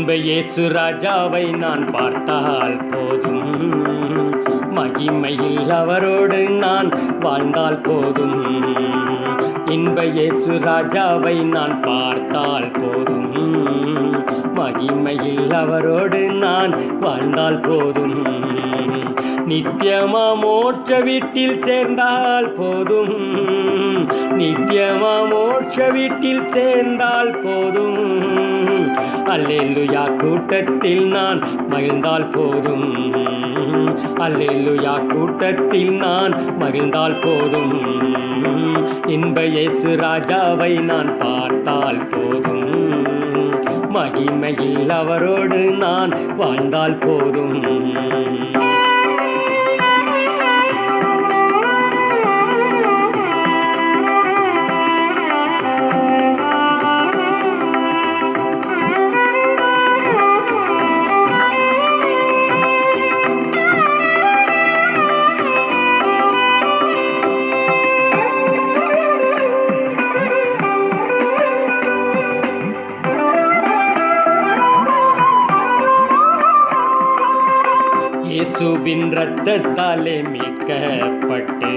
இன்ப இயேசு ராஜாவை நான் பார்த்தால் போதும், மகிமையில் அவரோடு நான் வாழ்ந்தால் போதும். இன்ப இயேசு ராஜாவை நான் பார்த்தால் போதும், மகிமையில் அவரோடு நான் வாழ்ந்தால் போதும். நித்தியமா மோட்ச வீட்டில் சேர்ந்தால் போதும், நித்தியமா மோட்ச வீட்டில் சேர்ந்தால் போதும். அல்லேலூயா கூட்டத்தில் நான் மகிழ்ந்தால் போதும், அல்லேலூயா கூட்டத்தில் நான் மகிழ்ந்தால் போதும். இன்ப இயேசு ராஜாவை நான் பார்த்தால் போதும், மகிமையில் அவரோடு நான் வாழ்ந்தால் போதும். இயேசுவின் இரத்தத்தாலே மீட்கப்பட்டு,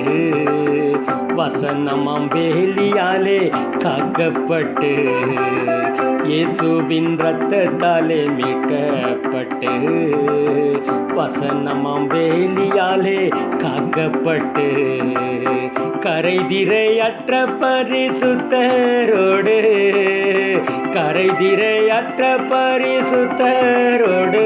வசனமாம் வேலியாலே காக்கப்பட்டு. இயேசுவின் இரத்தத்தாலே மீட்கப்பட்டு, வசனமாம் வேலியாலே காக்கப்பட்டு. கரைதிரையற்ற பரிசுத்தரோடு, கரைதிரையற்ற பரிசுத்தரோடு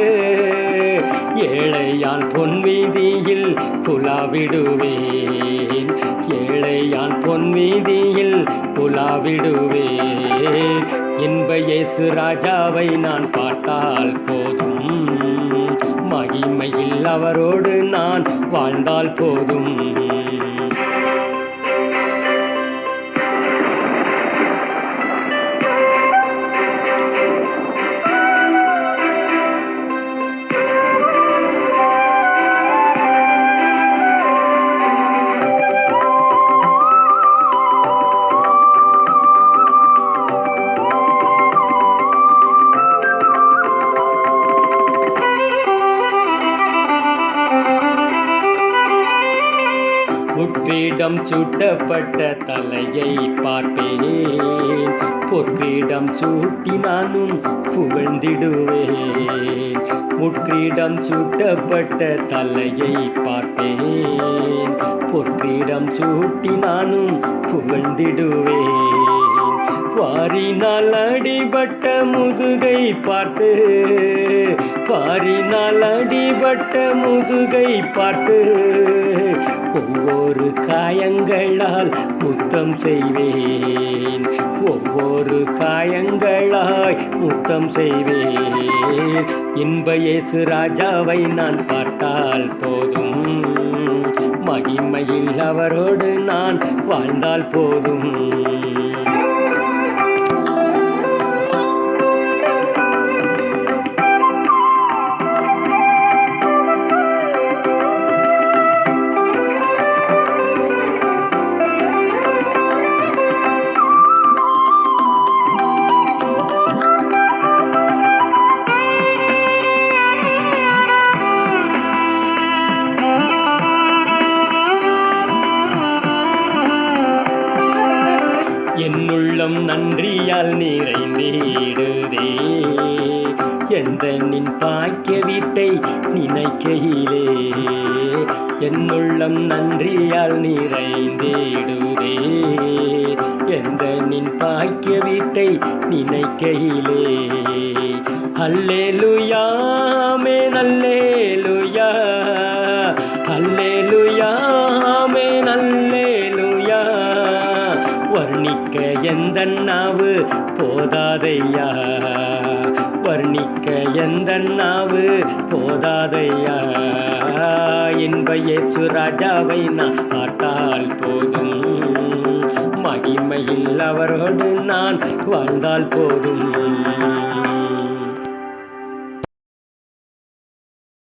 ஏழையான் பொன்வீதியில் புலாவிடுவேன், ஏழையான் பொன்வீதியில் புலாவிடுவேன். இன்ப இயேசு ராஜாவை நான் பார்த்தால் போதும், மகிமையில் அவரோடு நான் வாழ்ந்தால் போதும். முற்றிடம் சூட்டப்பட்ட தலையை பார்ப்பேன், பொற்கிடம் சூட்டி நானும் புகழ்ந்திடுவேன். முற்றிடம் சூட்டப்பட்ட தலையை பார்ப்பேன், பொற்கிடம் சூட்டி நானும் புகழ்ந்திடுவேன். வாரினால் அடிபட்ட முதுகை பார்த்து, வாரினால் அடிபட்ட முதுகை பார்த்து ஒவ்வொரு காயங்களால் முத்தம் செய்வேன், ஒவ்வொரு காயங்களாய் முத்தம் செய்வேன். இன்ப இயேசு ராஜாவை நான் பார்த்தால் போதும், மகிமையில் அவரோடு நான் வாழ்ந்தால் போதும். என்னுள்ளம் நன்றியால் நிறைந்திடுதே, எந்த நின் பாக்கிய வீட்டை நினைக்கையிலே. என்னுள்ளம் நன்றியால் நிறைந்திடுதே, எந்த நின் பாக்கிய வீட்டை நினைக்கையிலே. அல்லேலூயா ஆமென் அல்லேலூயா, அல்லேலூயா ஆமென் அல்லேலூயா. வர்ணிக்க எந்த நாவு போதாதையா, வர்ணிக்க எந்த நாவு போதாதையா. இன்ப இயேசு ராஜாவை நான் பார்த்தால் போதும், மகிமையில் அவரோடு நான் வாழ்ந்தால் போதும்.